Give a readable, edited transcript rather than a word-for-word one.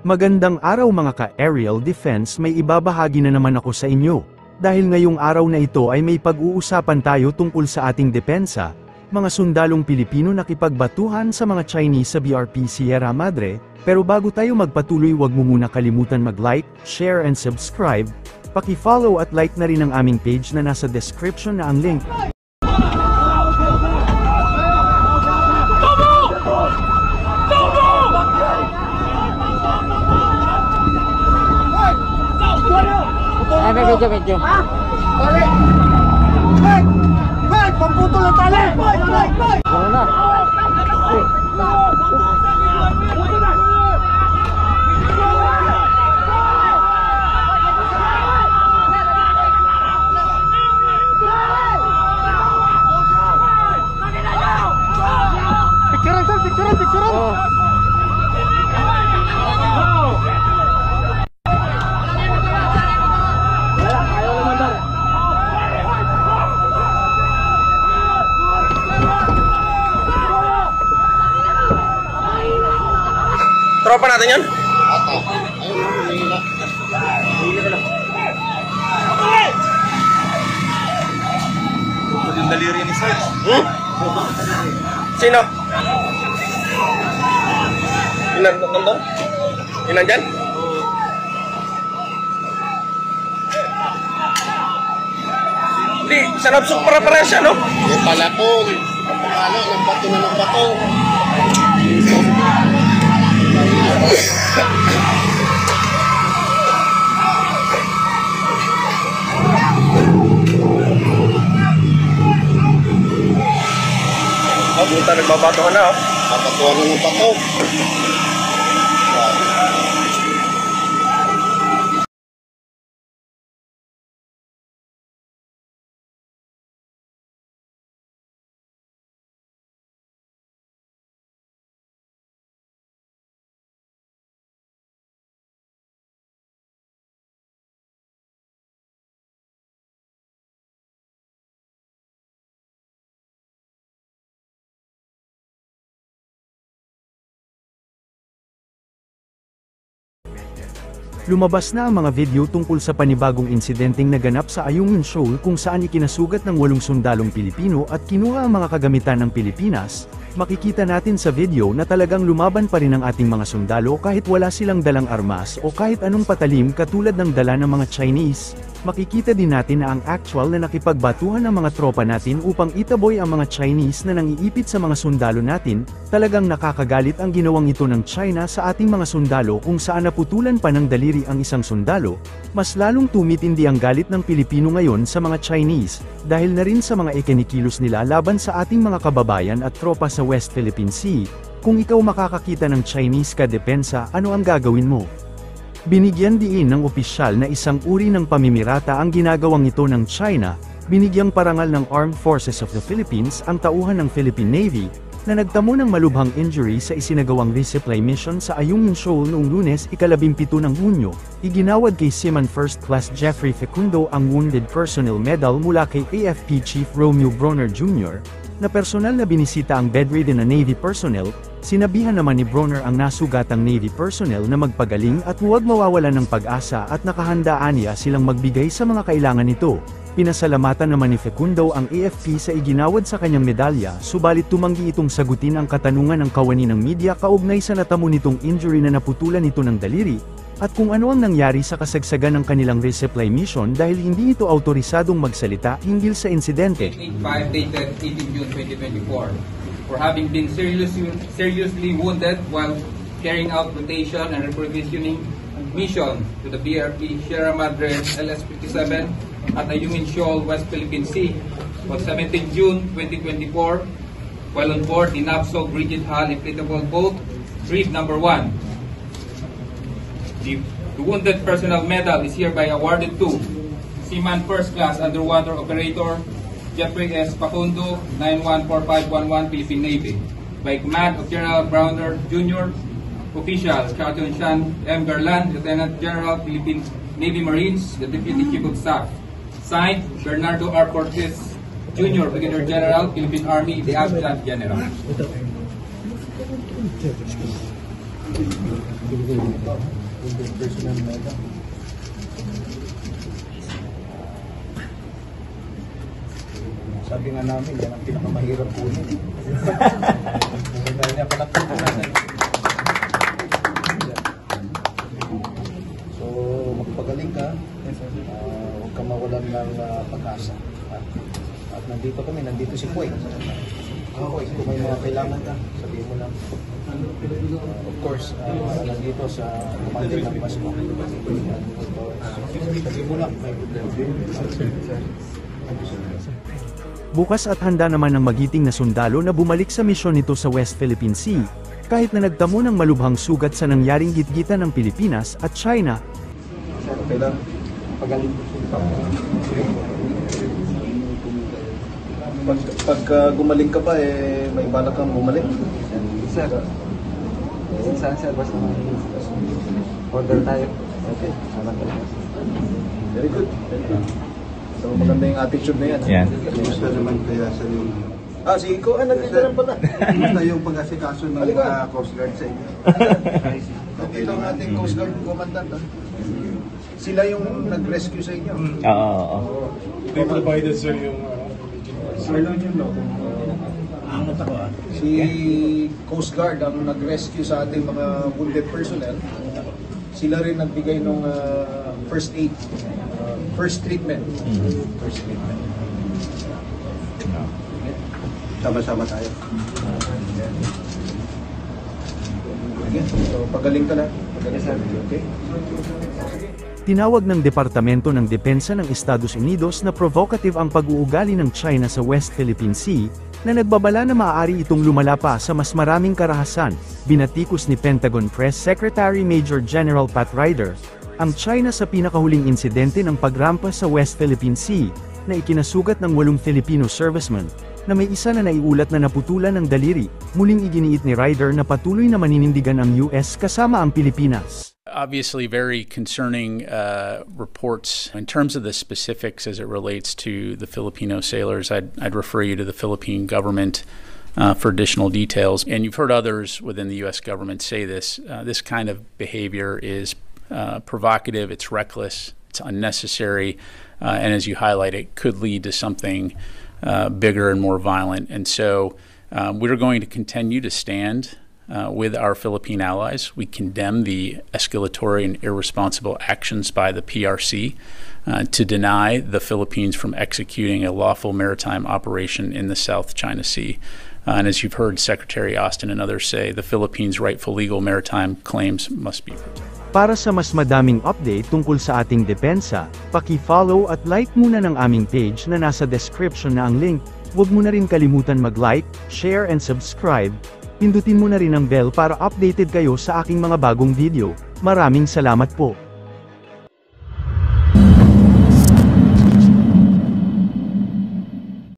Magandang araw mga ka-aerial defense, may ibabahagi na naman ako sa inyo. Dahil ngayong araw na ito ay may pag-uusapan tayo tungkol sa ating depensa, mga sundalong Pilipino nakipagbatuhan sa mga Chinese sa BRP Sierra Madre, pero bago tayo magpatuloy wag mo muna kalimutan mag-like, share and subscribe, paki-follow at like na rin ang aming page na nasa description na ang link. Medyo. Tali! Hey! Pamputo ng tali! Ano na? Picturean! Oh. Tropa natin yun? Ata. Ito yung daliri ni Sarge. Sino? Nandun? Yung nandyan? Hindi, sa nabsok para siya, no? Yung palakong. Kapalo, ng bato na ng bato. Oh, buta, nagbabato ka na, oh. Kapatuan na ng bato. Lumabas na ang mga video tungkol sa panibagong insidenteng naganap sa Ayungin Shoal kung saan ikinasugat ng 8 sundalong Pilipino at kinuha ang mga kagamitan ng Pilipinas. Makikita natin sa video na talagang lumaban pa rin ang ating mga sundalo kahit wala silang dalang armas o kahit anong patalim katulad ng dala ng mga Chinese. Makikita din natin na ang actual na nakipagbatuhan ng mga tropa natin upang itaboy ang mga Chinese na nangiipit sa mga sundalo natin. Talagang nakakagalit ang ginawang ito ng China sa ating mga sundalo kung saan naputulan pa ng daliri ang isang sundalo. Mas lalong tumitindi ang galit ng Pilipino ngayon sa mga Chinese, dahil na rin sa mga ikinikilos nila laban sa ating mga kababayan at tropa sa West Philippine Sea. Kung ikaw makakakita ng Chinese kadepensa, ano ang gagawin mo? Binigyan diin ng opisyal na isang uri ng pamimirata ang ginagawang ito ng China. Binigyang parangal ng Armed Forces of the Philippines ang tauhan ng Philippine Navy, na nagtamo ng malubhang injury sa isinagawang resupply mission sa Ayungin Shoal noong Lunes, ika-17 ng Hunyo. Iginawad kay Seaman First Class Jeffrey Fecundo ang Wounded Personnel Medal mula kay AFP Chief Romeo Bronner Jr., na personal na binisita ang bedridden na Navy personnel. Sinabihan naman ni Bronner ang nasugatang Navy personnel na magpagaling at huwag mawawalan ng pag-asa at nakahandaan niya silang magbigay sa mga kailangan nito. Pinasalamatan naman ni Fecundo ang AFP sa iginawad sa kanyang medalya, subalit tumanggi itong sagutin ang katanungan ng kawani ng media kaugnay sa natamo nitong injury na naputulan ito ng daliri, at kung ano ang nangyari sa kasagsagan ng kanilang resupply mission dahil hindi ito autorisadong magsalita hinggil sa insidente. 5 dated 18 June 2024 for having been seriously wounded while carrying out rotation and repositioning mission to the BRP Sierra Madre LS-57 at Ayungin Shoal, West Philippine Sea on 17 June 2024 while on board the NAVSOG rigid hull inflatable boat Reef Number 1. The Wounded Personnel Medal is hereby awarded to Seaman First Class Underwater Operator Jeffrey S. Facundo, 914511 Philippine Navy, by command of General Browner Jr., Officials Captain Sean M. Garland, Lieutenant General Philippine Navy Marines, the Deputy Chief of Staff. Signed, Bernardo R. Cortez Jr., Brigadier General, Philippine Army, the Adjutant General. Sabi nga namin, yan ang pinakamahirap kunin. Dahil niya pala natin. So, magpagaling ka. Huwag ka mawalan ng pag-asa. At nandito si Kuwait. Kuwait, kung may mga kailangan ka, sabihin mo lang. Of course, nandito sa commander ng Basco. Sabihin mo lang, may problema. Bukas at handa naman ng magiting na sundalo na bumalik sa misyon nito sa West Philippine Sea, kahit na nagtamo ng malubhang sugat sa nangyaring gitgitan ng Pilipinas at China. Okay lang. Pagaling. Pag gumaling ka pa, may balak kang bumalik? Sir, saan sir? Basta order tayo. Okay. Very good. Very good. So maganda yung attitude na yan. Yan. Gusto naman kaya sa yung... Si Iko, nandito lang pala. Gusto yung pag-asikaso ng Halika. Coast Guard sa inyo. Nandito ang ating Coast Guard Commandant. Sila yung nag-rescue sa inyo. Oo. They provided sir yung... Si Coast Guard ang nag-rescue sa ating mga wounded personnel. Sila rin nagbigay ng first aid, first treatment. First treatment. Sama-sama tayo. Again, so pagaling ka lang. Pagaling ka. Okay? Tinawag ng Departamento ng Depensa ng Estados Unidos na provocative ang pag-uugali ng China sa West Philippine Sea, na nagbabala na maaari itong lumala pa sa mas maraming karahasan. Binatikos ni Pentagon Press Secretary Major General Pat Ryder ang China sa pinakahuling insidente ng pagrampa sa West Philippine Sea, na ikinasugat ng 8 Filipino servicemen, na may isa na naiulat na naputulan ng daliri. Muling iginiit ni Ryder na patuloy na maninindigan ang US kasama ang Pilipinas. Obviously very concerning reports. In terms of the specifics as it relates to the Filipino sailors, I'd refer you to the Philippine government for additional details. And you've heard others within the U.S. government say this. This kind of behavior is provocative, it's reckless, it's unnecessary, and as you highlight, it could lead to something bigger and more violent. And so we're going to continue to stand with our Philippine allies. We condemn the escalatory and irresponsible actions by the PRC to deny the Philippines from executing a lawful maritime operation in the South China Sea. And as you've heard Secretary Austin and others say, the Philippines' rightful legal maritime claims must be protected. Para sa mas madaming update tungkol sa ating depensa, paki-follow at like muna ng aming page na nasa description na ang link. Huwag mo na rin kalimutan mag-like, share and subscribe. Pindutin mo na rin ang bell para updated kayo sa aking mga bagong video. Maraming salamat po.